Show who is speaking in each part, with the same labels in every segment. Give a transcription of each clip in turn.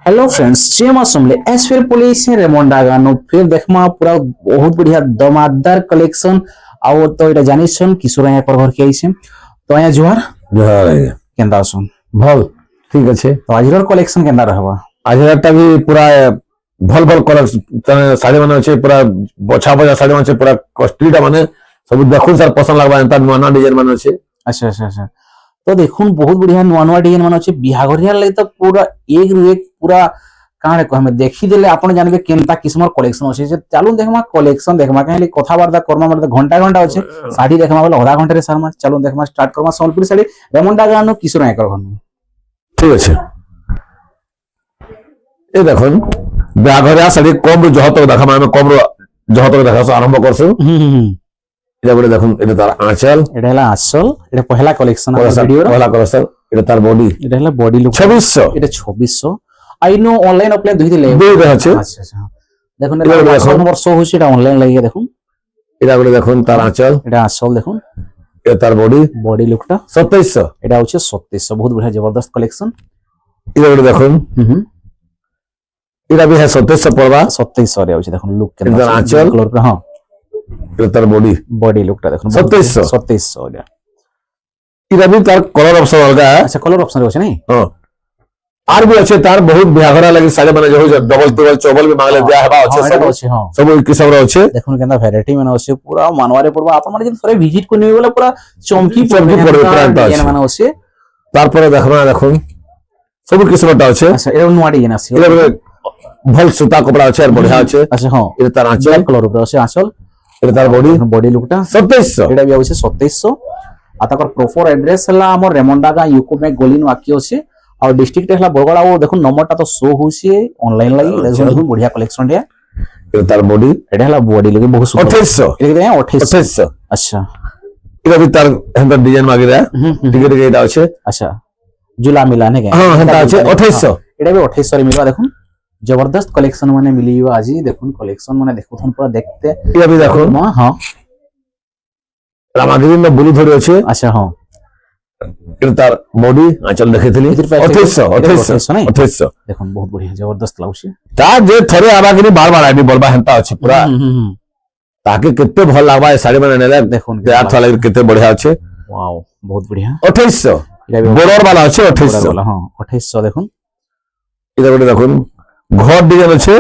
Speaker 1: Hello friends GeM असमले S फिर police रेमंडा गानो फिर देखमा पूरा बहुत बढ़िया दमादार कलेक्शन आउ तो इटा जानिसन किशोर यहाँ पर घर के आइसे तो यहाँ जुहार
Speaker 2: जोहार आज्ञा
Speaker 1: केंदा सुन
Speaker 2: भल ठीक अच्छे
Speaker 1: तो आजर कलेक्शन केंदा रहबा
Speaker 2: आजटा भी पूरा भल भल कलर साड़ी माने अच्छे पूरा बछा बछा साड़ी माने पूरा कॉस्टलीटा माने सब देखुन सर पसंद लगबा एंता नवा डिजाइन माने अच्छे
Speaker 1: अच्छा अच्छा अच्छा तो देखुन बहुत बढ़िया नुआ नुआ डिजाइन मान अच्छे बिहाघरिया लगे तो पूरा एक रु एक पूरा काणे कहमे देखि देले आपण जानबे केनता किस्मर कलेक्शन अछि जे चालू देखमा कलेक्शन देखमा काहे कथा वार्ता करमा मतलब घंटा घंटा अछि साड़ी देखमा बोले आधा घंटा रे शर्मा चालू देखमा स्टार्ट करमा सोनपुरी साड़ी रेमंडा गानो किशोर नायकर घनु
Speaker 2: ठीक अच्छे ए देखुन बिहाघरिया साड़ी कम जहतक देखा माने कम जहतक देखा आरंभ करसु এটা বলে দেখুন এটা তার আঁচল
Speaker 1: এটা হলা আঁচল এটা পহলা কালেকশন আছে ভিডিওর
Speaker 2: পহলা কালেকশন এটা তার বডি
Speaker 1: এটা হলা বডি লুক
Speaker 2: 2600
Speaker 1: এটা 2600 আই নো অনলাইন অফলাইন দুই দিলে
Speaker 2: দুই আছে
Speaker 1: আচ্ছা আচ্ছা দেখুন এটা নম্বর শো হইছে এটা অনলাইন লাগিয়ে দেখুন
Speaker 2: এটা বলে দেখুন তার আঁচল
Speaker 1: এটা আঁচল দেখুন
Speaker 2: এটা তার বডি
Speaker 1: লুকটা
Speaker 2: 2700
Speaker 1: এটা হচ্ছে 2700 বহুত বড় জবরদস্ত কালেকশন
Speaker 2: এটা বলে দেখুন এটা भी है 2700 পড়বা
Speaker 1: 2700 রে হচ্ছে দেখুন লুক কেন
Speaker 2: এটা আঁচল
Speaker 1: কালার पे हां
Speaker 2: এটা তার বডি
Speaker 1: লুকটা দেখুন
Speaker 2: 2700
Speaker 1: এটা
Speaker 2: এটা भी তার কালার অপশন अलगा है
Speaker 1: আচ্ছা কালার অপশন আছে নাই
Speaker 2: हां আর भी আছে তার বহুত বিহাঘরা লাগি সাড়ে মানে যে হচ্ছে ডবল টেবল চবল भी মাগলে দেয়া হবা আছে
Speaker 1: সব আছে हां
Speaker 2: সব কি সব আছে
Speaker 1: দেখুন কেনটা ভ্যারাইটি মানে আছে পুরা মানওয়ারে পড়বা আপন মানে যদি সরে ভিজিট করে নিবে বলে পুরা চমকি
Speaker 2: পড়বে প্রাণটা আছে
Speaker 1: মানে আছে
Speaker 2: তারপরে দেখুন সব কি সবটা আছে
Speaker 1: আচ্ছা এটা নোয়া ডিজাইন আছে
Speaker 2: এটা ভাল সুতা কপড়া আছে আর বড়িয়া আছে
Speaker 1: আচ্ছা হ্যাঁ
Speaker 2: এটা তার আঁচল
Speaker 1: কালার উপরে আছে আঁচল
Speaker 2: এটা তার বডি
Speaker 1: লুকটা
Speaker 2: 2700
Speaker 1: এটা भी আছে 2700 आ तकर प्रॉपर एड्रेस हला हमर रेमंडा का यूको में गोलिन वाक्य अछि और डिस्ट्रिक्ट हला बरगड़ा वो देखो नंबरटा तो शो होसी ऑनलाइन लागि देखो बढ़िया कलेक्शन रे
Speaker 2: এটা তার বডি
Speaker 1: এটা हला बॉडी लगे बहुत सुंदर
Speaker 2: 2800
Speaker 1: এটা
Speaker 2: 2800
Speaker 1: अच्छा
Speaker 2: এটা भी তার হেন্ডার ডিজাইন মাগি রে ঠিক আছে এটা আছে
Speaker 1: अच्छा जुला मिलाने के
Speaker 2: हां হেন্ডা আছে 2800
Speaker 1: এটা भी 2800 रे मिलवा देखो जबरदस्त कलेक्शन माने मिलियो आज देखो कलेक्शन माने देखो थन पूरा देखते
Speaker 2: এটা भी দেখো
Speaker 1: हां
Speaker 2: রামাগিরি না বলি ধরে আছে
Speaker 1: अच्छा हां
Speaker 2: এটা তার বডি আঁচল দেখিতলি 2800
Speaker 1: देखो बहुत बढ़िया जबरदस्त लाउसी
Speaker 2: তার যে থরে আবাগিরি বারবার আইবি বলবা হেন্তা আছে পুরা তাকে কেতে ভাল লাগবা এই শাড়ি মানে নেলে
Speaker 1: দেখুন
Speaker 2: আর থলা কেতে বঢ়িয়া আছে
Speaker 1: वाओ बहुत बढ़िया
Speaker 2: 2800 বড়র वाला আছে 2800
Speaker 1: हां 2800 দেখুন
Speaker 2: এটা বলে দেখুন ঘর ডিজাইন আছে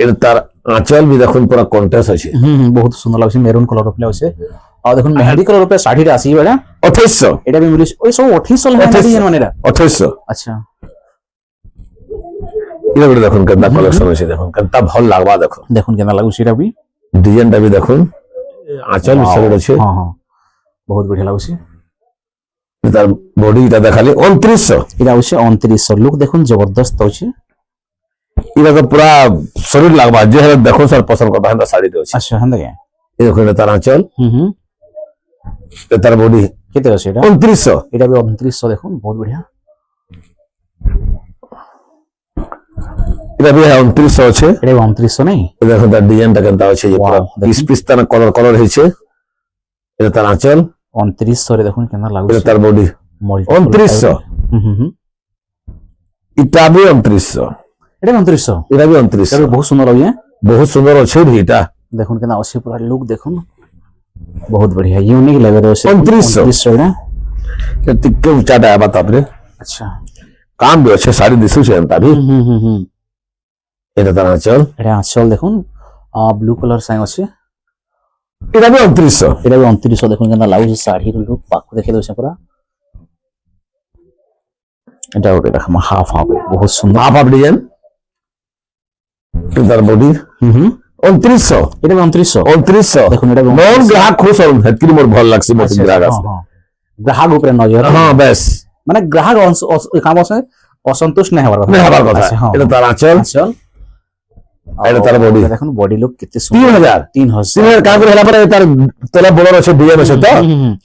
Speaker 2: এটা তার আঁচল भी দেখুন পুরা কন্ট্রাস্ট আছে
Speaker 1: बहुत सुंदर লাগছে মেরুন কালার উপরে আছে আর দেখুন মেহেদি কালার উপরে শাড়িটা আসি বেটা
Speaker 2: 2800
Speaker 1: এটা भी মিলিস ওই সব 2800 লাগে ডিজাইন মানে এটা
Speaker 2: 2800
Speaker 1: আচ্ছা
Speaker 2: এটা বলে দেখুন কেনটা কালেকশন আছে দেখুন কেনটা ভাল লাগবা দেখুন
Speaker 1: দেখুন কেনা লাগু সেটা भी
Speaker 2: ডিজাইনটা भी দেখুন আঁচল সব আছে
Speaker 1: हां हां बहुत बढ़िया লাগছে
Speaker 2: তার বডিটা দেখালি 2900
Speaker 1: এটা হচ্ছে 2900 লুক দেখুন জবরদস্ত হচ্ছে
Speaker 2: এটা তো পুরা শরীর লাগবা যে হলে দেখো স্যার পছন্দ করবা হেন্দা শাড়ি আছে
Speaker 1: আচ্ছা হ্যাঁ দেখেন
Speaker 2: এই দেখুন তার আঁচল তার বডি
Speaker 1: কেতে আছে এটা
Speaker 2: 2900
Speaker 1: এটা भी 2900 দেখুন बहुत बढ़िया
Speaker 2: এটা भी 2900 আছে
Speaker 1: এটা 2900 নাই
Speaker 2: দেখুন তার ডিজাইনটা কেমন আছে যে পুরো পিস পিস তার কালার হইছে এটা তার আঁচল
Speaker 1: 2900 রে দেখুন কেমন লাগছে
Speaker 2: এটা তার বডি 2900 এটা भी 2900
Speaker 1: এটা 2900
Speaker 2: এটা भी 2900
Speaker 1: এটা बहुत सुंदर है
Speaker 2: बहुत सुंदर আছে এটা
Speaker 1: দেখুন কেন আছে পুরো লুক দেখুন बहुत बढ़िया यूनिक लग रहा है
Speaker 2: 2900
Speaker 1: ना
Speaker 2: ये टिक्के उचाटा है बात आपने
Speaker 1: अच्छा
Speaker 2: काम भी अच्छे साड़ी दिसु छे एंता भी এটা তার আঁচল
Speaker 1: এটা আঁচল দেখুন ব্লু কালার সাইন আছে
Speaker 2: এটা भी 2900
Speaker 1: এটা भी 2900 দেখুন কেন লাউজ শাড়ির লুক পাক দেখে দেছে পুরো এটা ওটা দেখো হাফ হাফ बहुत सुंदर
Speaker 2: হাফ ডিজাইন তার বডি 2900
Speaker 1: এটা 2900 দেখুন এটা
Speaker 2: নন গ্রাহক খুশ হন হেতকি মোর ভাল লাগছে মোর গ্রাহক আছে
Speaker 1: গ্রাহক উপরে নজর
Speaker 2: হ্যাঁ বেশ
Speaker 1: মানে গ্রাহক কাম আছে অসন্তুষ্ট না হবার কথা
Speaker 2: এটা তার আঁচল এটা তার বডি
Speaker 1: দেখুন বডি লুক কেতে সুন্দর
Speaker 2: 3000 কাম করে হেলা পরে তার তোলা বড় আছে ডিজাইন আছে তো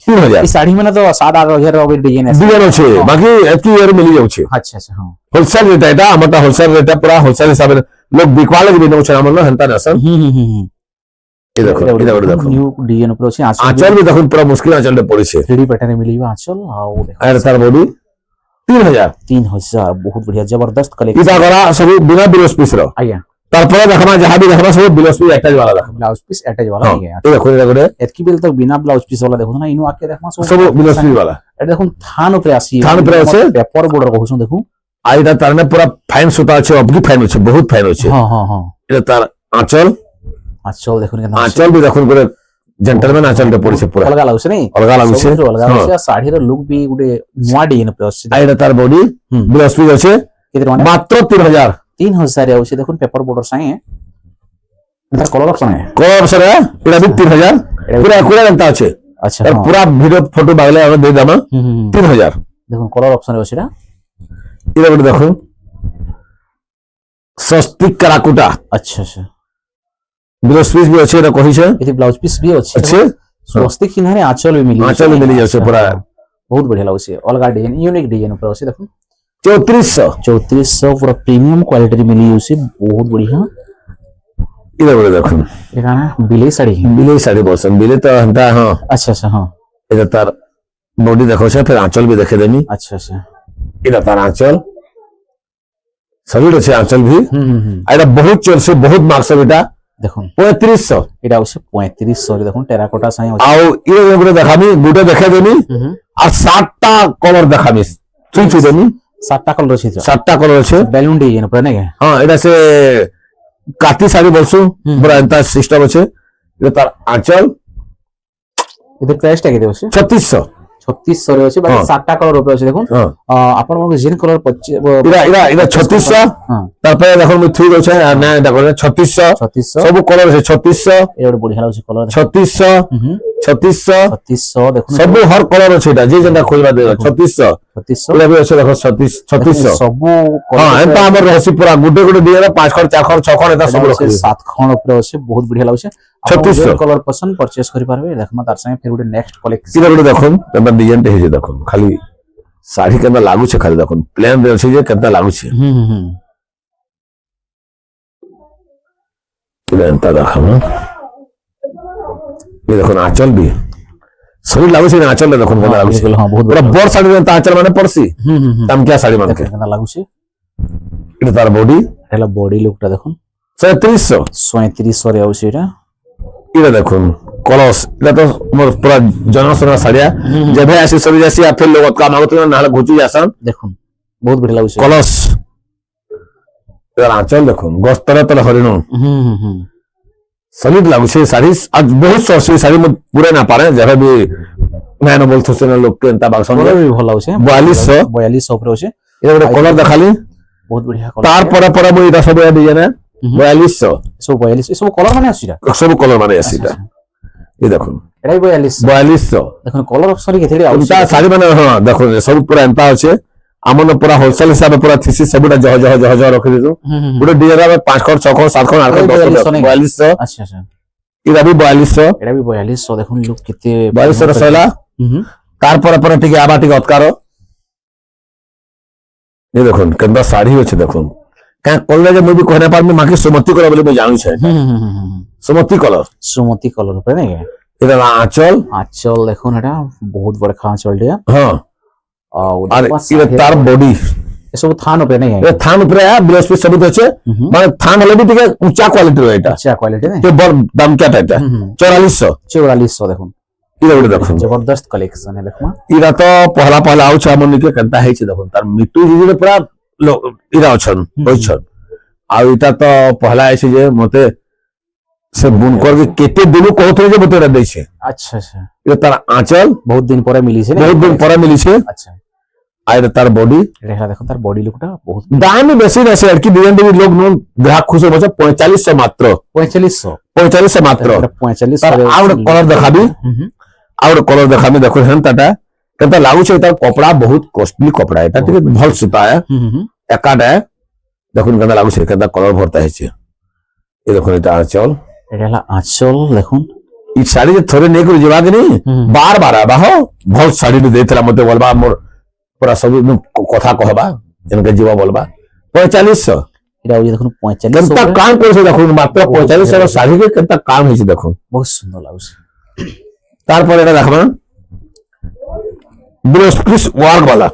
Speaker 2: 3000
Speaker 1: এই শাড়ি মানে তো 7-8000 এর ডিজাইন আছে
Speaker 2: ডিজাইন আছে বাকি এতকি এর মিলি যাচ্ছে
Speaker 1: আচ্ছা আচ্ছা হ্যাঁ
Speaker 2: হোলসেল রেট এটা আমারটা হোলসেল রেট পুরা হোলসেল হিসাবে লোক বিকবা লাগবে নছে আমার না হেনতা নাসন এই দেখো এটা দেখো
Speaker 1: নিউ ডিজাইন উপরে আছে
Speaker 2: আঁচল भी দেখুন পুরা মুশকিল আঁচলটা পড়েছে
Speaker 1: 3D প্যাটার্নে মিলিবা আঁচল আও দেখো
Speaker 2: আর তার বডি 3000
Speaker 1: 3000 बहुत बढ़िया जबरदस्त
Speaker 2: इटा
Speaker 1: कलेक्शन
Speaker 2: गला सब बिना ब्लाउज पिस रो
Speaker 1: आज्ञा
Speaker 2: तारपरे देखमा जहां भी देखमा सब ब्लाउज पिस अटैच वाला देखमा
Speaker 1: ब्लाउज पीस अटैच वाला
Speaker 2: हां
Speaker 1: नहीं है
Speaker 2: ये देखो ये
Speaker 1: एतकी बेल तक बिना ब्लाउज पीस वाला देखो ना इनु आके देखमा
Speaker 2: सब ब्लाउज पिस वाला
Speaker 1: এটা দেখুন থান উপরে আসি
Speaker 2: থান উপরে আছে।
Speaker 1: পেপার বর্ডার কହୁছো দেখুন
Speaker 2: आइटा तारने पूरा फाइन सूता আছে অবগি ফাইন আছে বহুত ফাইন আছে
Speaker 1: হ্যাঁ হ্যাঁ হ্যাঁ
Speaker 2: এটা তার আঁচল
Speaker 1: আচ্ছা দেখুন কেন
Speaker 2: আঁচল বি দেখুন করে জেন্টলম্যান আঁচলটা পড়ছে পুরা
Speaker 1: অলগা লাগুছে নাই
Speaker 2: অলগা লাগুছে
Speaker 1: ସବୁଥିରୁ ଅଲଗା ଲାଗୁଛି ଆଉ ଶାଢୀର ଲୁକ୍ ବି ଗୋଟେ ନୂଆ ଡିଜାଇନ ଉପରେ ଆସୁଛି
Speaker 2: আইটা তার বডি
Speaker 1: হুম।
Speaker 2: ব্লাউজ পিস আছে
Speaker 1: କେତେ ଟଙ୍କା
Speaker 2: মাত্র 3000
Speaker 1: 3000 ଆଉଛି ଦେଖୁন পেপার বর্ডার ସାଙ୍ଗେ ତାର କଲର ଅପସନ है
Speaker 2: কলর সরে এটা বি 3000 পুরা পুরা জানতা আছে
Speaker 1: আচ্ছা
Speaker 2: আর
Speaker 1: হ্যাঁ
Speaker 2: পুরা ভিডিও ফটো বাগলে আমরা দিয়ে দাম
Speaker 1: হুম, হুম, হুম।
Speaker 2: 3000
Speaker 1: দেখুন কলর অপসন আছে এটা
Speaker 2: এটা বড় দেখুন স্বস্তিক কারাকুটা
Speaker 1: আচ্ছা আচ্ছা
Speaker 2: ব্লাউজ পিস বি আছে এটা কহিছে
Speaker 1: এটি ব্লাউজ পিস ବି ଅଛି
Speaker 2: আছে
Speaker 1: ସ୍ୱସ୍ତିକ ଚିହ୍ନରେ ଆଞ୍ଚଳ ବି ମିଳି
Speaker 2: ଆଞ୍ଚଳ ବି ମିଳି ଯାଉଛି ପୁରା।
Speaker 1: ବହୁତ ବଢିଆ ଲାଗୁଛି ଅଲଗା ଡିଜାଇନ ୟୁନିକ୍ ଡିଜାଇନ ଉପରେ ଅଛି ଦେଖୁন
Speaker 2: 3400
Speaker 1: 3400 ପୁରା ପ୍ରିମିୟମ କ୍ୱାଲିଟିରେ ମିଳି ଯାଉଛି ବହୁତ ବଢିଆ
Speaker 2: এটা বড় দেখুন
Speaker 1: এটা না ବିଲେଇ ଶାଢୀ
Speaker 2: বিলে শাড়ি বসন বিলে তো হন্তা হ্যাঁ
Speaker 1: আচ্ছা আচ্ছা হ্যাঁ
Speaker 2: এটা তার বডি দেখো সে ফের আঁচল বি দেখে দেমি
Speaker 1: আচ্ছা আচ্ছা
Speaker 2: এটা তার আঁচল সলিড আছে আঁচল ভি
Speaker 1: হুম হুম হুম
Speaker 2: আর এটা বহুত চলছে বহুত মার্কস এটা
Speaker 1: দেখুন
Speaker 2: 3500
Speaker 1: এটা হচ্ছে 3500 দেখুন টেরাকোটা সাই আছে
Speaker 2: আও ইয়ে উপরে দেখামি গুটে দেখে দেমি
Speaker 1: হুম হুম
Speaker 2: আর 7টা কলর দেখামি তুই তুই দেমি
Speaker 1: 7টা কলর আছে
Speaker 2: 7টা কলর আছে
Speaker 1: বেলুন ডিজাইন উপরে নাকি
Speaker 2: হ্যাঁ এটা সে কাতি শাড়ি বলছু
Speaker 1: হুম।
Speaker 2: পুরা এন্তা সিস্টেম আছে এটা তার আঁচল
Speaker 1: এদের প্রাইসটা কেতে আছে
Speaker 2: 3600
Speaker 1: 3600 রে আছে বাকি
Speaker 2: হ্যাঁ।
Speaker 1: 7টা কলর উপরে আছে দেখুন
Speaker 2: হ্যাঁ
Speaker 1: আপন মনে জেন কলর
Speaker 2: এটা এটা এটা 3600
Speaker 1: হ্যাঁ
Speaker 2: তারপরে দেখো মুই থুই আছে আর না এটা করে 3600
Speaker 1: 3600
Speaker 2: সব কলর আছে 3600
Speaker 1: এটা ଗୋଟେ বঢ়িয়া লাগুছে কলর
Speaker 2: 3600
Speaker 1: হুম হুম
Speaker 2: 3600
Speaker 1: 3600 দেখুন
Speaker 2: সব হর কলর আছে এটা যে যেটা খোঁজবা দেবে 3600
Speaker 1: 3600
Speaker 2: এটা বি আছে দেখো 3600
Speaker 1: ସବୁ
Speaker 2: হ্যাঁ এন্তা আমার রহস্য পুরা গুটে গুটে দিয়ে 5 খড় 4 খড় 6 খড় এটা সব রখি
Speaker 1: 7 খণ উপরে আছে বহুত বঢ়িয়া লাগুছে
Speaker 2: 3600
Speaker 1: কলর পছন্দ পরচেজ করি পারবে দেখমা তার সঙ্গে ফের ଗୋଟେ নেক্সট কলেকশন
Speaker 2: এটা গুলো দেখুন এবার ডিজাইনটা হেজে দেখুন খালি শাড়ি কেনতা লাগুছে খালি দেখুন প্লেন রে আছে যে কেনতা লাগুছে
Speaker 1: হুম হুম হুম
Speaker 2: প্লেনটা দেখাবো এই দেখুন আঁচল বি শরীর লাগুছে না আঁচলটা দেখুন কেনতা লাগুছে
Speaker 1: হ্যাঁ বহুত
Speaker 2: পুরা বড় শাড়ি তা আঁচল মানে পড়ছি
Speaker 1: হুম হুম হুম
Speaker 2: দাম কি শাড়ি মানে
Speaker 1: কেনা লাগুছে
Speaker 2: এটা তার বডি
Speaker 1: এটা বডি লুকটা দেখুন
Speaker 2: 3700
Speaker 1: 3700 রে আছে এটা
Speaker 2: এটা দেখুন কলস এটা তো মোর পুরা জনসনা শাড়িয়া যেবে আসি সরি যাসি আর ফের লোক কাম আগত না হলে ঘুচি যাসান
Speaker 1: দেখুন বহুত বঢ়িয়া লাগুছে
Speaker 2: কলস এর আঁচল দেখুন গস্তরে তলে হরিণ
Speaker 1: হুম হুম হুম
Speaker 2: সলিড লাগুছে শাড়ি আজ বহুত সস্তি শাড়ি মে পুরে না পারে যেবে বি মেন বলতো সেনা লোক কেনতা বাক্সন
Speaker 1: কলর ବି ଭଲ লাগুছে
Speaker 2: 4200
Speaker 1: 4200 উপরে আছে
Speaker 2: এটা ଗୋଟେ কলর দেখালি
Speaker 1: বহুত বঢ়িয়া কলর
Speaker 2: তারপরে পরে মই এটা সব ডিজাইন 4200
Speaker 1: সব 42 সব কলর মানে আছে এটা
Speaker 2: সব কলর মানে আছে এটা এই দেখুন
Speaker 1: এটাই 4200
Speaker 2: 4200
Speaker 1: দেখুন কলর অপশন কেতে
Speaker 2: এটা শাড়ি মানে হ্যাঁ দেখুন সব পুরা এন্তা আছে আমন পুরা হোলসেল হিসাবে পুরা থিসি সবটা জহ জহ জহ জহ রাখি দিছু পুরো ডিজাইন 5 খড় 6 খড় 7 খড় 8 খড় 10 খড় 4200
Speaker 1: আচ্ছা আচ্ছা
Speaker 2: এটা বি 4200
Speaker 1: এটা ବି 4200 দেখুন লুক কেতে
Speaker 2: 4200 ର ସଇଲା
Speaker 1: হুম
Speaker 2: তারপরে পরে টিকে আবার টিকে অতকার এই দেখুন কেনতা শাড়ি আছে দেখুন কাঁ কলরে যে মই বি কহনা পারমি মাকে সুমতি কলর বলে মই জানু छै
Speaker 1: হুম
Speaker 2: সুমতি কলর
Speaker 1: সুমতি কলর উপরে নাকি
Speaker 2: এটা আঁচল
Speaker 1: আঁচল দেখুন এটা বহুত বড় আঁচল দিয়া
Speaker 2: হ্যাঁ
Speaker 1: ଆଉ
Speaker 2: আর এটা তার বডি
Speaker 1: এসব থান উপরে নাকি
Speaker 2: এটা থান উপরে ব্লাউজ পিস সব আছে মানে থান হলে বি টিকে উঁচা কোয়ালিটির এটা
Speaker 1: আচ্ছা কোয়ালিটি না
Speaker 2: তো বড় দাম কেটা এটা 4400
Speaker 1: 4400 দেখুন
Speaker 2: এটা বড় দেখুন
Speaker 1: জবরদস্ত কালেকশন है देखमा
Speaker 2: ইরা তো পহলা পহলা আউছে আমন নিকে কেনতা হেছে দেখুন তার মিটু জিরে পুরা ইরা অছন হইছন আর এটা তো পহলা আইছে যে মতে সে বুন করবে কেটে দিলু কহতরে যে মতে এটা দেইছে
Speaker 1: আচ্ছা আচ্ছা
Speaker 2: এটা তার আঁচল
Speaker 1: বহুত দিন পরে মিলিছে না
Speaker 2: বহুত দিন পরে মিলিছে
Speaker 1: আচ্ছা
Speaker 2: আর এটা তার বডি
Speaker 1: এটা দেখো তার বডি লুকটা বহুত
Speaker 2: দাম বেশি না আর কি ডিজাইন দেবি লোক নুন গ্রাহক খুশি বলছে 4500 মাত্র 4500 মাত্র
Speaker 1: 45
Speaker 2: তার আউট কলর দেখাবি আউট কলর দেখাবি দেখো হেনতাটা কেনতা লাগুছে তার কপড়া বহুত কস্টলি কপড়া এটা ঠিক ভাল সুতা একাটা দেখুন কেনতা লাগুছে কেনতা কলর ভরতা হয়েছে এই দেখুন এটা আঁচল
Speaker 1: এটা হলো আঁচল দেখুন
Speaker 2: ই শাড়ি যে থরে নেই করে যাবা কি বার বার আবাহ ভাল শাড়ি ଦେଇଥିଲା মতে বলবা মোর পুরা সব কথা কহবা এনকে জীবা বলবা 4500
Speaker 1: এটা ওই দেখুন 45
Speaker 2: কেনতা কাম করেছে দেখুন মাত্র 4500 এর শাড়ি কে কেনতা কাম হয়েছে দেখুন
Speaker 1: বহুত সুন্দর লাগুছে
Speaker 2: তারপরে এটা দেখবা ব্লাউজ পিস ওয়ার্ক वाला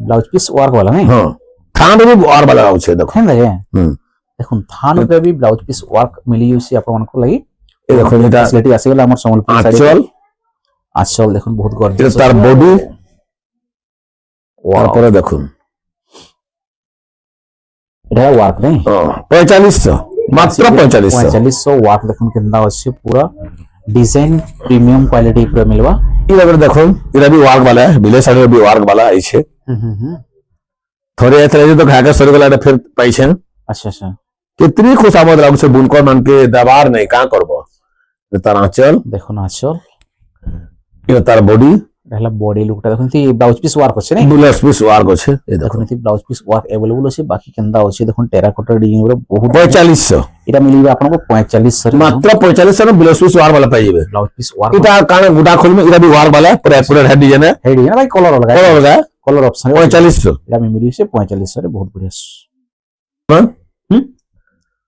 Speaker 1: ব্লাউজ পিস ওয়ার্ক वाला नहीं
Speaker 2: हाँ थान भी वार वाला लाउछे देखो
Speaker 1: है ना
Speaker 2: हम्म
Speaker 1: देखो थान पे भी ब्लाउज पिस वर्क मिली होसी आपण मानको लागि
Speaker 2: ये देखो এটা
Speaker 1: फैसिलिटी आसी गेला हमर संबलपुर साड़ी
Speaker 2: आंचल
Speaker 1: आंचल देखो बहुत
Speaker 2: এটা
Speaker 1: गॉर्जियस
Speaker 2: তার বডি
Speaker 1: वाओ
Speaker 2: তারপরে দেখুন
Speaker 1: এটা ওয়ার্ক नहीं
Speaker 2: 4500 মাত্র 4500
Speaker 1: 4500 ওয়ার্ক দেখুন কেনদা আছে পুরা ডিজাইন প্রিমিयम क्वालिटी पूरा मिलवा
Speaker 2: ये अगर देखो এটা भी वार्क वाला है बिले साड़ी भी वार्क वाला आइछे थोड़े एथले तो खाके सर वाला फिर पैसे
Speaker 1: अच्छा अच्छा
Speaker 2: कितनी खुशामद लागु से बुनकर मान के दबार नहीं का करबो तार आंचल
Speaker 1: देखो ना आंचल
Speaker 2: ये तार बॉडी
Speaker 1: रहला बॉडी लुकटा देखो ती ब्लाउज पीस वर्क আছে नहीं
Speaker 2: ब्लाउज पीस वार्क আছে ये देखो
Speaker 1: देखो ती ब्लाउज पीस वर्क अवेलेबल আছে बाकी केनदा আছে দেখুন টেরাকোটা ডিজাইন रे बहुत
Speaker 2: 4500
Speaker 1: এটা মিলিবে आपनको 4500
Speaker 2: मात्र 4500 में ब्लाउज पीस वार्क वाला पाइबे
Speaker 1: ब्लाउज पीस वर्क
Speaker 2: इटा काने गुडा खोल में इटा भी वार्क वाला पूरा पूरा हेड डिजाइन है
Speaker 1: है डिजाइन भाई कलर लगा
Speaker 2: कलर लगा
Speaker 1: कलर ऑप्शन
Speaker 2: 4500
Speaker 1: এটা আমি মিলিছে 4500 रे बहुत बढ़िया
Speaker 2: हां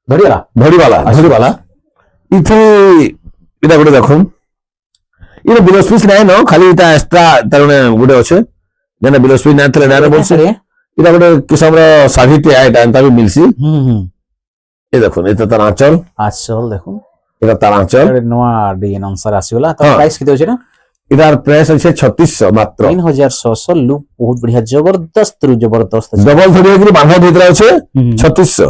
Speaker 1: ধরিলা
Speaker 2: धड़ी वाला इथे इटा गुडे देखो ये ब्लाउज पीस नहीं न खाली इटा एक्स्ट्रा तरने गुडे আছে जेना ब्लाउज पीस ना थले ना बोलছে এটা গুডে কিসমর সাভিতে আইটা এন্তা भी मिलसी ये देखो এটা তার আঁচল
Speaker 1: আঁচল দেখুন
Speaker 2: এটা তার আঁচল
Speaker 1: এটা নয়া ডিজাইন অনুসারে আসিলা তো
Speaker 2: हाँ।
Speaker 1: প্রাইস কেতে আছে না
Speaker 2: এটার প্রাইস আছে 3600 মাত্র
Speaker 1: 3600 লুক বহুত बढ़िया जबरदस्त রু जबरदस्त আছে
Speaker 2: ডবল ধরিয়ে কি বাঁধা ভিতরে আছে 3600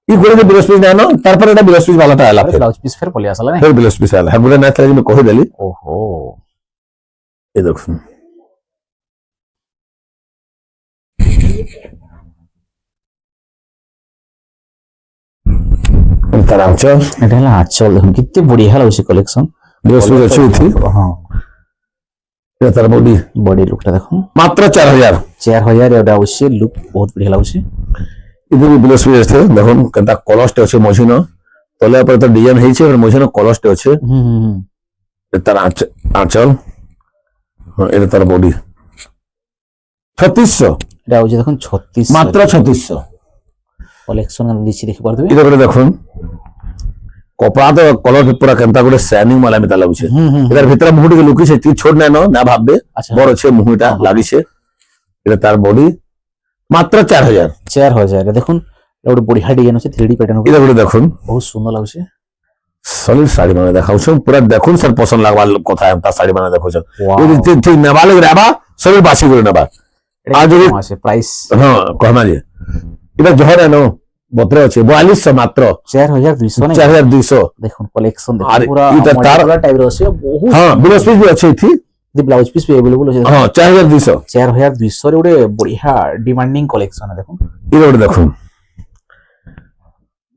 Speaker 2: ই করে যে ব্লাউজ পিস না না তারপর এটা ব্লাউজ পিস वालाটা আলা ফের
Speaker 1: ব্লাউজ পিস ফের পলি আসলা না
Speaker 2: ফের ব্লাউজ পিস আলা হগুলে না তাহলে আমি কই দেলি
Speaker 1: ओहो
Speaker 2: এই দেখুন তার আঁচল
Speaker 1: এটা হলো আঁচল দেখুন কেতে बढ़िया লাগুছে কালেকশন
Speaker 2: ব্লাউজ পিস আছে উঠি
Speaker 1: হ্যাঁ
Speaker 2: এটা তার বডি
Speaker 1: বডি লুকটা দেখুন
Speaker 2: মাত্র 4000
Speaker 1: 4000 এটা হচ্ছে লুক বহুত बढ़िया লাগুছে
Speaker 2: ಇದು ಬ್ಲೌಸ್ ಪೀಸ್ আছে দেখুন কেনটা কলস্ট আছে মঝিন তলে উপরে তো ডিজাইন হইছে আর মঝিন কলস্ট আছে তার আঁচল এটা তার বডি 3600
Speaker 1: এটা হচ্ছে দেখুন 36
Speaker 2: মাত্র 3600
Speaker 1: কালেকশন দিছি দেখি পারবে
Speaker 2: এটা করে দেখুন কপড়া তো কলর পুরা কেনটা করে শাইনিং মালা মিতা লাগুছে এটার ভিতরে মুহুটিকে লুকিছে তুই ছোট না না ভাববে
Speaker 1: আচ্ছা
Speaker 2: বড় আছে মুহুটা লাগিছে এটা তার বডি মাত্র 4000
Speaker 1: 4000 দেখুন এটা ଗୋଟେ বড়িয়া ডিজাইন আছে 3D প্যাটার্ন
Speaker 2: এটা করে দেখুন
Speaker 1: বহুত সুন্দর লাগুছে
Speaker 2: সলিড শাড়ি মানে দেখাউছ পুরা দেখুন স্যার পছন্দ লাগবার কথা এমতা শাড়ি মানে দেখাউছ
Speaker 1: Wow.
Speaker 2: যদি ঠিক নেবালে রাবা সলিড বাসি করে নেবা আর যদি
Speaker 1: আছে প্রাইস
Speaker 2: হ্যাঁ কহনা যে এটা জহরে নো বত্রে আছে 4200 মাত্র
Speaker 1: 4200 না
Speaker 2: 4200
Speaker 1: দেখুন কালেকশন
Speaker 2: আর
Speaker 1: দেখুন পুরা
Speaker 2: এটা তার
Speaker 1: টাইপ র আছে বহুত
Speaker 2: হ্যাঁ ব্লাউজ পিস भी আছে ইথি
Speaker 1: দি ব্লাউজ পিস भी अवेलेबल আছে
Speaker 2: হ্যাঁ 4200
Speaker 1: 4200 রে ଗୋଟେ বড়িয়া ডিমান্ডিং কালেকশন দেখুন
Speaker 2: এটা ওটা দেখুন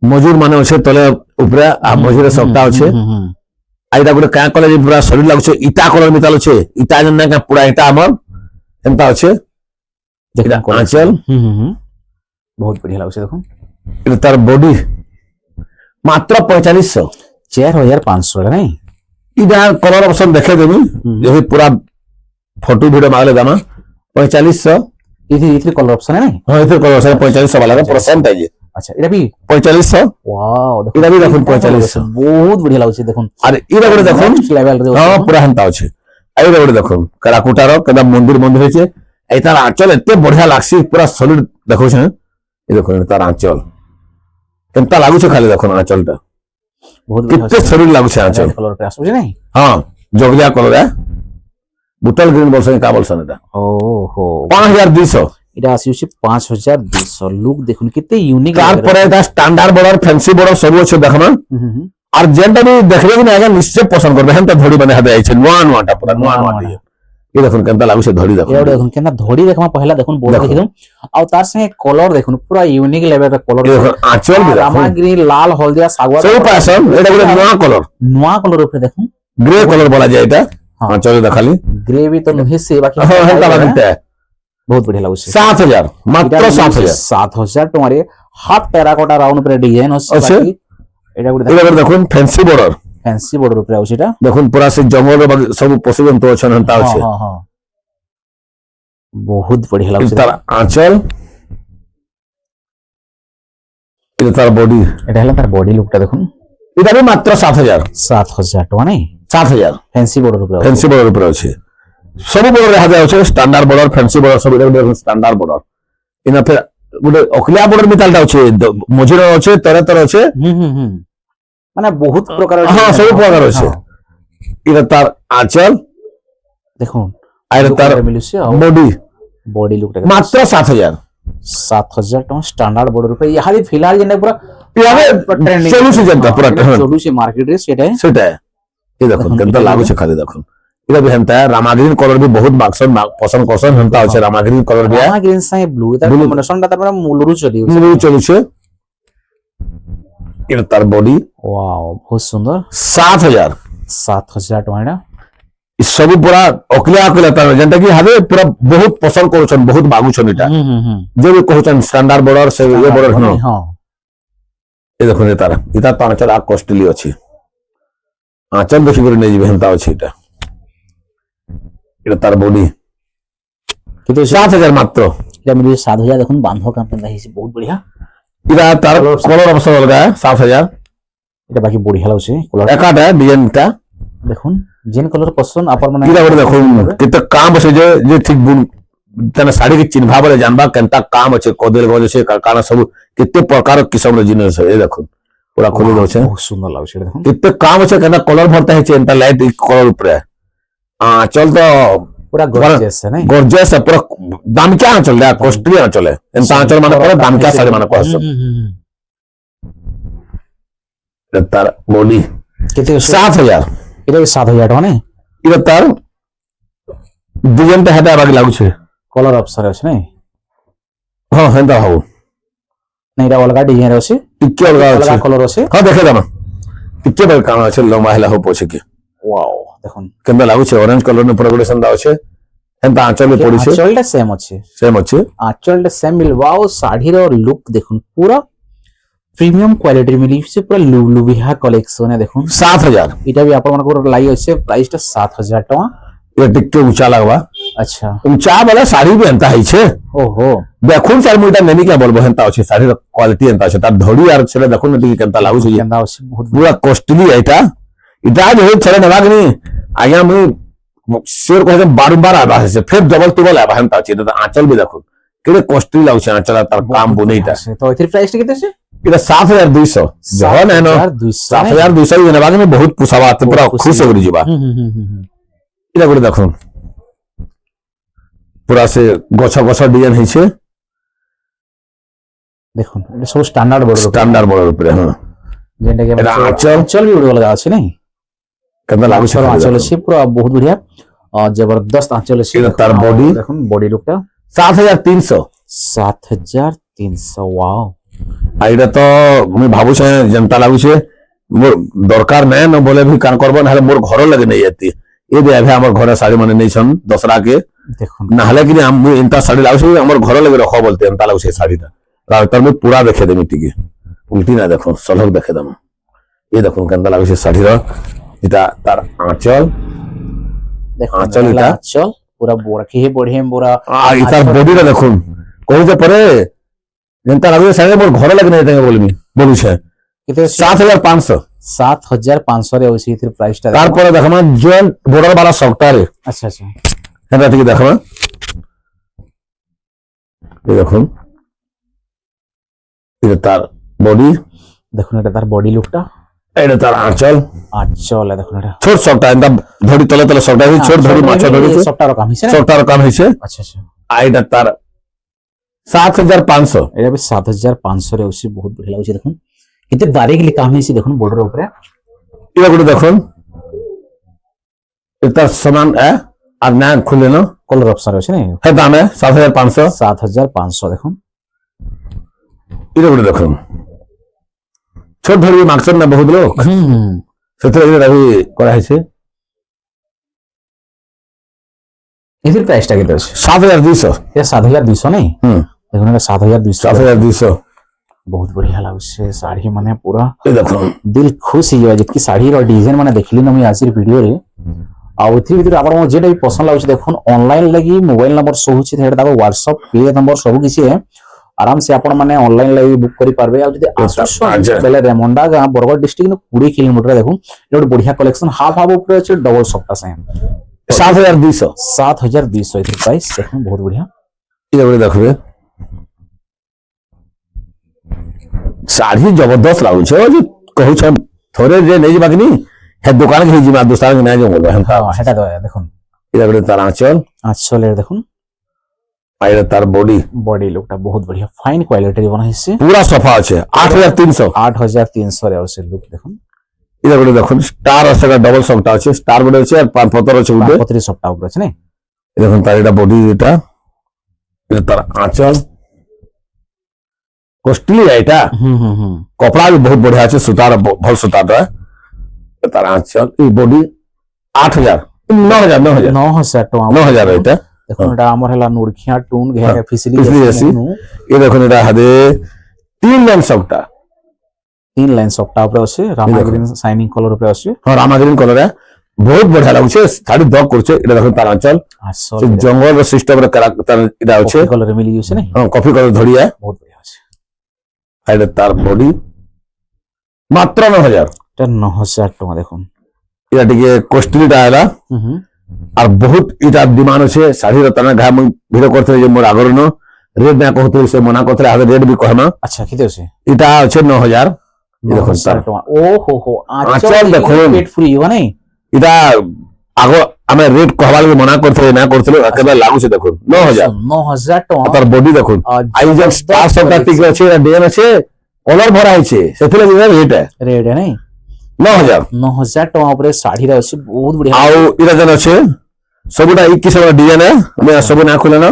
Speaker 2: মজুর মানে আছে তলে উপরে আর মজুরে সবটা আছে আইটা গুলো কা কলে যে পুরা শরীর লাগছে ইটা কলর মিতাল আছে ইটা জন্য কা পুরা এটা আমার এমতা আছে
Speaker 1: দেখুন
Speaker 2: এটা আঁচল
Speaker 1: বহুত बढ़िया লাগুছে দেখুন
Speaker 2: এটা তার বডি মাত্র 4500
Speaker 1: 4500 এটা নাই
Speaker 2: ইটা কলর অপশন দেখে দেবি যদি পুরা ফটো ভিডিও মাগলে দামা 4500
Speaker 1: ইথি কলর অপশন है नहीं
Speaker 2: হ্যাঁ এতে কলর আছে 4500 वाला পুরো সেম তাই
Speaker 1: अच्छा এটা भी
Speaker 2: 4500
Speaker 1: वाओ দেখুন
Speaker 2: এটা भी দেখুন 4500
Speaker 1: বহুত बढ़िया লাগুছে দেখুন
Speaker 2: আর এটা করে দেখুন
Speaker 1: লেভেল রে
Speaker 2: হ্যাঁ পুরা হেনতা আছে এইটা করে দেখুন কারাকুটার কেদা মন্দির মন্দির হয়েছে এই তার আঁচল এতে বঢ়িয়া লাগছে পুরা সলিড দেখুছেন এই দেখুন তার আঁচল কেনতা লাগুছে খালি দেখুন আঁচলটা
Speaker 1: বহুত
Speaker 2: কেতে সলিড লাগুছে আঁচল
Speaker 1: কলর पे আসছে নাই
Speaker 2: হ্যাঁ জগলিয়া কলর বুটল গ্রিন বলছেন কা বলছেন এটা
Speaker 1: ওহো
Speaker 2: 5200
Speaker 1: এটা আসছে 5200 লুক দেখুন কেতে ইউনিক
Speaker 2: তারপরে এটা স্ট্যান্ডার্ড বর্ডার ফ্যান্সি বর্ডার সব আছে দেখুন আর যেটা আমি দেখলে কিনা আগে নিশ্চয় পছন্দ করবে হেনটা ধড়ি মানে হাতে আইছে নোয়া নোয়াটা পুরা নোয়া নোয়া দিয়ে এই দেখুন কেনতা লাগুছে ধড়ি দেখুন
Speaker 1: এটা দেখুন কেনা ধড়ি দেখমা পহলা দেখুন বড় দেখিদম আর তার সঙ্গে কলর দেখুন পুরা ইউনিক লেভেলের কলর
Speaker 2: এই দেখুন আঁচল भी
Speaker 1: রামা
Speaker 2: দেখুন
Speaker 1: গ্রিন লাল হলদিয়া সাগর
Speaker 2: সব পাশন এটা গুলো নোয়া কলর
Speaker 1: নোয়া কলর উপরে দেখুন
Speaker 2: গ্রে কলর বলা যায় এটা
Speaker 1: हाँ।
Speaker 2: আঁচল দেখালি
Speaker 1: গ্রে भी तो नहीं से बाकी
Speaker 2: হ্যাঁ হেনতা লাগতে
Speaker 1: बहुत बढ़िया लाଗୁছে
Speaker 2: 7000 মাত্র 7000
Speaker 1: 7000 তোমারে হাফ টেরাকোটা রাউন্ড উপরে ডিজাইন আছে
Speaker 2: আছে।
Speaker 1: বাকি এটা গুলো
Speaker 2: এটা দেখুন ফ্যান্সি বর্ডার
Speaker 1: ফ্যান্সি বর্ডার উপরে আছে এটা
Speaker 2: দেখুন পুরা সে জঙ্গল সব পশুজন্তু আছেন হেনতা আছে
Speaker 1: हां हां बहुत बढ़िया লাগুছে
Speaker 2: তার আঁচল এটা তার বডি
Speaker 1: এটা হলো তার বডি লুকটা দেখুন
Speaker 2: এটা भी মাত্র 7000
Speaker 1: 7000 টাকা নাই
Speaker 2: 7000
Speaker 1: ফ্যান্সি বর্ডার উপরে আছে
Speaker 2: ফ্যান্সি বর্ডার উপরে আছে ସବୁ ବର୍ଡର ଏହା ଯାଉଛି ଷ୍ଟାଣ୍ଡାର୍ଡ ବର୍ଡର ଫ୍ୟାନ୍ସି ବର୍ଡର ସବୁ ଏଟା ଷ୍ଟାଣ୍ଡାର୍ଡ ବର୍ଡର ଇନା ଫେର ଗୋଟେ ଅକଲିଆ ବର୍ଡର ବି ତାଲଟା ଅଛି ମଝିରେ ଅଛି ତର ଅଛି
Speaker 1: ମାନେ ବହୁତ ପ୍ରକାର
Speaker 2: ହଁ ସବୁ ପ୍ରକାର ଅଛି ଇଟା ତାର ଆଞ୍ଚଲ
Speaker 1: দেখুন
Speaker 2: ଆଇରେ ତାର
Speaker 1: ମିଳୁଛି
Speaker 2: ବଡି
Speaker 1: ବଡି ଲୁକ୍
Speaker 2: ମାତ୍ର 7,000
Speaker 1: 7,000 ଟଙ୍କା ଷ୍ଟାଣ୍ଡାର୍ଡ ବଡ ରୂପେ ଇହାଦି ଫିଲହାଲ ଯେନେ ପୁରା
Speaker 2: ଇହାଦେ ଚଲୁଛି ଯେନ୍ତା ପୁରା
Speaker 1: ଚଲୁଛି ମାର୍କେଟ ରେ ସେଟା
Speaker 2: ସେଟା ଏ ଦେଖୁন କେନ୍ତା ଲାଗୁଛି ଖାଲି ଦେଖୁন এটা ବି ହେନ୍ତା ରାମାଗ୍ରୀନ କଲର ବି ବହୁତ ମାଗସନ୍ ପସନ୍ଦ କରସନ୍ ହେନ୍ତା ଅଛି ରାମାଗ୍ରୀନ କଲର ବି
Speaker 1: ଗ୍ରୀନ ସାଙ୍ଗେ ବ୍ଲୁ ତାର କମ୍ବିନେସନ ଟା ତାର ମୂଳରୁ
Speaker 2: ଚଲୁଛି এটা তার বডি
Speaker 1: ওয়াও ବହୁତ ସୁନ୍ଦର
Speaker 2: 7,000
Speaker 1: 7,000 ଟଙ୍କା ଏଟା
Speaker 2: ସବୁ ପୁରା ଅକଲିଆ ତାର ଯେନ୍ତା କି ହାବେ ପୁରା ବହୁତ ପସନ୍ଦ କରୁଛନ୍ ବହୁତ ମାଗୁଛନ୍ ଏଟା ଯେ ବି କହୁଛନ୍ ଷ୍ଟାଣ୍ଡାର୍ଡ ବର୍ଡର ସେ ଇଏ ବର୍ଡର
Speaker 1: ହଁ
Speaker 2: ଏ ଦେଖୁନ ତାର ଇଟା ତ ଆଞ୍ଚଲ ଆ କଷ୍ଟଲି ଅଛି ଆଞ୍ଚଲ ଦେଖିକରି ନେଇଯିବେ ହେନ୍ତା ଅଛି ଏଟା এটা তার বডি
Speaker 1: কিন্তু
Speaker 2: 7,000 মাত্র
Speaker 1: এটা মিলে 7,000 দেখুন বান্ধ কাম পেন্দা হিসি বহুত বঢ়িয়া
Speaker 2: এটা তার কলর অবস্থা অলগা 7,000
Speaker 1: এটা বাকি বঢ়িয়া লাগুছে কলর
Speaker 2: একাটা ডিজাইনটা
Speaker 1: দেখুন যেন কলর পছন্দ আপন মানে
Speaker 2: এটা বড় দেখুন কেতে কাম আছে যে ঠিক বুন তেনে শাড়ি কি চিহ্নবা বলে জানবা কেনতা কাম আছে কদল গজ আছে কারণ সব কেতে প্রকার কিসমর জিনিস এই দেখুন পুরা খুলে দছে
Speaker 1: বহুত সুন্দর লাগুছে দেখুন
Speaker 2: কেতে কাম আছে কেনতা কলর ভরতা আছে এন্তা লাইট কলর উপরে चल तो
Speaker 1: पूरा गॉर्जियस है नहीं
Speaker 2: गॉर्जियस है पूरा दामका आंचल है कॉस्टली आंचल है एंता आंचल माने पूरा दामका साड़ी माने कहस तार बॉडी
Speaker 1: केते
Speaker 2: 7,000
Speaker 1: এটা 7,000 টাকা নাই
Speaker 2: এটা তার ডিজাইনটা হেটা বাকি লাগুছে
Speaker 1: কলর অপশন আছে নাই
Speaker 2: হ্যাঁ হেন্তা হবো
Speaker 1: না এটা অলগা ডিজাইন আছে
Speaker 2: টিকে অলগা আছে
Speaker 1: কলর আছে
Speaker 2: হ্যাঁ দেখে দাও টিকে বাকি কাম আছে লম্বা হেলা হো পছে কি
Speaker 1: ওয়াও দেখুন
Speaker 2: কেমন লাগুছে অরেঞ্জ কলর নে পুরা গুলো সন্দা আছে হেন্তা আঁচল রে পড়িছে
Speaker 1: আঁচলটা সেম আছে আঁচলটা সেম মিলবাও শাড়ির লুক দেখুন পুরা প্রিমিয়াম কোয়ালিটির মিলিছে পুরা লুবিহা কালেকশন দেখুন
Speaker 2: 7,000
Speaker 1: এটা भी আপন মানকৰ লাগি আছে প্রাইসটা 7,000 টাকা
Speaker 2: ये टिके ऊंचा लगवा
Speaker 1: अच्छा
Speaker 2: ऊंचा वाला साड़ी भी हेंता है छे
Speaker 1: ओहो
Speaker 2: देखुन सर मुइटा नेनी क्या बोलबो हेंता अछि साड़ी क्वालिटी हेंता अछि तार धड़ी आर छले देखुन नदी केंता लागु छै
Speaker 1: केंता अछि बहुत
Speaker 2: पूरा कॉस्टली एटा इटा जे छले नबाग नी आया मु शेर को बार-बार आबा है फिर डबल टेबल आबा हेंता अछि त आंचल भी देखुन केले कॉस्टली लागु छै आंचल तार काम बुनेटा
Speaker 1: तो इथि प्राइस केते छै
Speaker 2: इटा 7,200 जहन है न 7,200 ये नबाग में बहुत पुसावा पूरा खुश हो जिबा इटा गुड देखुन पूरा से गछ डिजाइन है छे
Speaker 1: দেখুন এটা সব স্ট্যান্ডার্ড
Speaker 2: বর্ডর উপরে হ্যাঁ
Speaker 1: যেটা কি
Speaker 2: এটা
Speaker 1: আঁচল भी উড়ে লাগা আছে নাই
Speaker 2: কেমন লাগু
Speaker 1: আছে আঁচল আছে পুরো বহুত বঢ়িয়া জবরদস্ত আঁচল আছে
Speaker 2: তার বডি
Speaker 1: দেখুন বডি লুকটা
Speaker 2: 7,300
Speaker 1: 7,300 ওয়াও
Speaker 2: আইটা তো আমি ভাবুছে জনতা লাগুছে মোর দরকার নাই ন বলে भी কান করব না হলে মোর ঘর লাগে নাই যেতি এ দে আভে আমার ঘরে শাড়ি মানে নেইছন দসরা के
Speaker 1: দেখুন
Speaker 2: না হলে কি আমি ইনতা শাড়ি লাগুছে আমার ঘর লাগে রাখো বলতে এনতা লাগুছে শাড়িটা তার আমি পুরা দেখে দেমি টিকে উল্টি না দেখো সলক দেখে দাম এই দেখুন কেনতা লাগুছে শাড়ির এটা তার আঁচল
Speaker 1: দেখুন
Speaker 2: আঁচল এটা
Speaker 1: আঁচল পুরা বড় কি বড়িয়া পুরা
Speaker 2: আর ইতার বডিটা দেখুন কইতে পরে এনতা লাগুছে শাড়ি মোর ঘর লাগে নাই তাকে বলবি বলুছে
Speaker 1: কেতে
Speaker 2: 7,500
Speaker 1: 7,500 রে ওই ইথির প্রাইসটা
Speaker 2: তারপরে দেখো না জয়েন্ট বর্ডার वाला সফটওয়্যার
Speaker 1: আচ্ছা আচ্ছা
Speaker 2: এটা থেকে দেখো না এই দেখুন এটা তার বডি
Speaker 1: দেখুন এটা তার বডি লুকটা
Speaker 2: এটা তার আঁচল
Speaker 1: দেখুন এটা
Speaker 2: ছোট সফটওয়্যার এটা ধরি তলে তলে সফটওয়্যার ছোট ধরি মাছ ধরিছে
Speaker 1: সফটওয়্যার কাম হইছে
Speaker 2: সফটওয়্যার কাম হইছে
Speaker 1: আচ্ছা আচ্ছা
Speaker 2: আর এটা তার 7,500
Speaker 1: এটা भी 7,500 রে ওসি বহুত বঢ়িয়া লাগুছে দেখুন এতে বারিকলি কাম হইছে দেখুন বর্ডার উপরে
Speaker 2: এটা গুলো দেখুন এটা সমান আর না খুলে না
Speaker 1: কলর অপশন আছে না
Speaker 2: হ্যাঁ দামে 7,500
Speaker 1: 7,500 দেখুন
Speaker 2: এটা গুলো দেখুন ছোট ধরি মাগছেন না বহুত লোক সেটা এটা আমি করা হয়েছে
Speaker 1: এদের প্রাইসটা কত আছে
Speaker 2: 7,200
Speaker 1: এটা 7,200 নাই দেখুন এটা 7,200 बहुत बढ़िया लाଗୁছে শাড়ি মানে পুরা
Speaker 2: দেখুন
Speaker 1: দিল খুশ হই যায় যে শাড়ির ডিজাইন মানে দেখলি না আমি আজির ভিডিও রে আর ওই ভিতরে আপনার যেটা भी পছন্দ লাগুছে দেখুন অনলাইন লাগি মোবাইল নম্বর সব হচ্ছে সেটা তাকে WhatsApp পে নম্বর সব কিছু आराम से आपण माने ऑनलाइन লাগি বুক করি পারবে আর যদি আসুন বেলে রেমন্ডা গাঁ বরগড় ডিস্ট্রিক্ট 20 কিলোমিটার দেখুন এটা বড়িয়া কালেকশন হাফ উপরে আছে ডবল সফট আছে
Speaker 2: 7200
Speaker 1: 7200 এর প্রাইস দেখুন বহুত বঢ়িয়া
Speaker 2: এটা বলে দেখবে শাড়ি জবরদস্ত লাগুছে ও যে কহুছ থরে যে নেই যাবা কিনি হে দোকান কে জিমা দোস্তান কে নাই জমল হেন
Speaker 1: হ্যাঁ সেটা দেখুন
Speaker 2: এটা বলে তার আঁচল
Speaker 1: আঁচলের দেখুন
Speaker 2: আর এটা তার বডি
Speaker 1: বডি লুকটা বহুত বঢ়িয়া ফাইন কোয়ালিটির বনা হইছে
Speaker 2: পুরা সফা আছে 8300
Speaker 1: 8300 রে আছে লুক দেখুন
Speaker 2: এটা বলে দেখুন স্টার আছে ডবল সফটা আছে স্টার বলে আছে আর পাঁচ পতর আছে উঠে
Speaker 1: পত্রি সবটা উপরে আছে না
Speaker 2: দেখুন তার এটা বডি এটা এটা তার আঁচল কস্টলি এটা কপড়া भी बहुत बढ़िया আছে সুতার ভাল সুতাটা তার আঁচল এই বডি 8000 9000
Speaker 1: 9000 টাকা
Speaker 2: 9000 এটা
Speaker 1: দেখুন এটা আমার হলা নুরখিয়া টুন ঘেয়া ফিসিলি
Speaker 2: ফিসিলি এই দেখুন এটা হাতে 3 লাইন সবটা
Speaker 1: 3 লাইন সবটা উপরে আছে রামা গ্রিন শাইনিং কলর উপরে আছে
Speaker 2: হ্যাঁ রামা গ্রিন কলর বহুত বঢ়িয়া লাগুছে শাড়ি দগ করছে এটা দেখুন তার আঁচল
Speaker 1: আসল
Speaker 2: সে জঙ্গল সিস্টেম রে তার এটা আছে
Speaker 1: কলর মিলি গেছে না
Speaker 2: হ্যাঁ কফি কলর ধরিয়া
Speaker 1: বহুত বঢ়িয়া আছে
Speaker 2: আর এটা তার বডি মাত্র 9000
Speaker 1: এটা 9000 টাকা দেখুন
Speaker 2: এটা টিকে কস্টলিটা আইলা আর বহুত এটা ডিমান্ড আছে শাড়ির তানা ঘা ভিডিও করতে যে মোর আগর ন রেট না কহতে সে মনা করতে আগে রেট বি কহমা
Speaker 1: আচ্ছা কিতে আছে
Speaker 2: এটা আছে 9000 দেখুন তার
Speaker 1: ও হো হো
Speaker 2: আঁচল দেখুন।
Speaker 1: পেট ফ্রি মানে
Speaker 2: এটা আগো আমি রেট কহবা লাগি মনা করতে না করতে একেবারে লাগুছে দেখুন 9000
Speaker 1: 9000 টাকা
Speaker 2: তার বডি দেখুন আই যে স্টার সবটা ঠিক আছে এটা ডিজাইন আছে কলর ভরা আছে সেথিলে রেট
Speaker 1: রেড নাই
Speaker 2: 9000
Speaker 1: 9000 টাকা উপরে শাড়ি রে আছে বহুত বঢ়িয়া
Speaker 2: আউ এটা যেন আছে সবটা 21 ডিজাইন আমি সব না খুলে না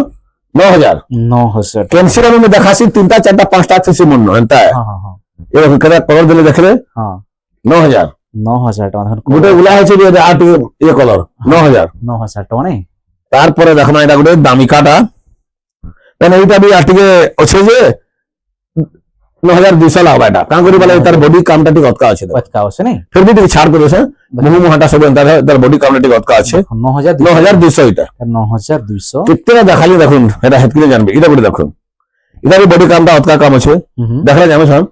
Speaker 2: 9000
Speaker 1: 9000
Speaker 2: ক্যান্সিল আমি দেখাছি তিনটা চারটা পাঁচটা আছে মন এন্তা
Speaker 1: হ্যাঁ হ্যাঁ হ্যাঁ
Speaker 2: এরকম করে কলর দিলে দেখলে
Speaker 1: হ্যাঁ
Speaker 2: 9000
Speaker 1: 9000 টাকা দেখুন
Speaker 2: গোটে গুলা আছে যে আট এ কলর 9000
Speaker 1: 9000 টাকা নাই
Speaker 2: তারপরে দেখো না এটা গোটে দামিকাটা মানে এইটা বি আর টিকে আছে যে 9200 লাগবা এটা কাম করি বলে তার বডি কামটা ঠিক অতকা আছে
Speaker 1: বাতকা আছে নাই
Speaker 2: ফির भी টিকে ছাড় করে মুহ মুহাটা সব এন্তা তার বডি কামটা ঠিক অতকা আছে 9200 এটা
Speaker 1: 9200
Speaker 2: কিতনা দেখালি দেখুন এটা হেতকিলে জানবে এটা করে দেখুন এটা বডি কামটা অতকা কাম আছে দেখলে জানো সব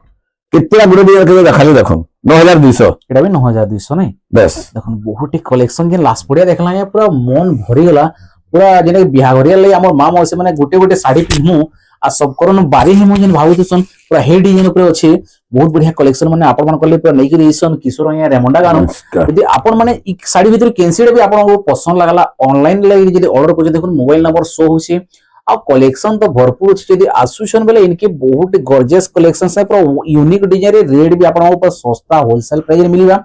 Speaker 2: কিতনা গুড়ে দিয়ে করে দেখালি দেখুন 9200
Speaker 1: এটা বি 9200 নাই
Speaker 2: বেশ
Speaker 1: দেখুন বহুটি কলেকশন যে লাস্ট পড়িয়া দেখলা পুরা মন ভরি গলা পুরা যেটা বিহাঘরিয়া লাগি আমার মা মৌসে মানে গোটে গোটে শাড়ি পিন্ধু আর সব করন বাড়ি হে যেন ভাবুছন পুরা হে ডিজাইন উপরে আছে বহুত বঢ়িয়া কলেকশন মানে আপন মান কলে পুরা নেকি রেসন কিশোর ইয়া রেমন্ডা গানো যদি আপন মানে ই শাড়ি ভিতর কেনসিডা বি আপনको পছন্দ লাগলা অনলাइन লাগি যদি অর্ডর করছে দেখুন মোবাইল নাম্বার শো होसी आ कलेक्शन तो भरपूर अछि यदि आसुशन बेले इनके बहुत गॉर्जियस कलेक्शन है पूरा यूनिक डिजाइन रेट भी आपन ऊपर सस्ता होलसेल प्राइस में मिलबा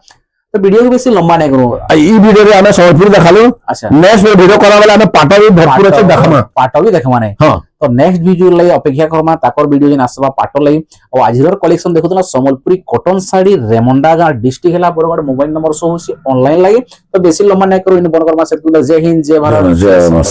Speaker 1: तो वीडियो को बेसी लंबा नहीं करो
Speaker 2: ई वीडियो रे हमें संबलपुर देखालो
Speaker 1: अच्छा
Speaker 2: नेक्स्ट वीडियो करा वाला हमें पाटा भी भरपूर আছে দেখামা
Speaker 1: पाटो भी देखमा नहीं
Speaker 2: हां
Speaker 1: तो नेक्स्ट वीडियो लई अपेक्षा करमा ताकर वीडियो जन आसबा पाटो लई और आजिर कलेक्शन देखुतला संबलपुरी कॉटन साड़ी रेमंडा गा डिस्ट्रिक्ट हला बरोबर मोबाइल नंबर शो होसी ऑनलाइन लगी तो बेसी लंबा नहीं करो इन बन करमा से जय हिंद जय भारत
Speaker 2: जय मां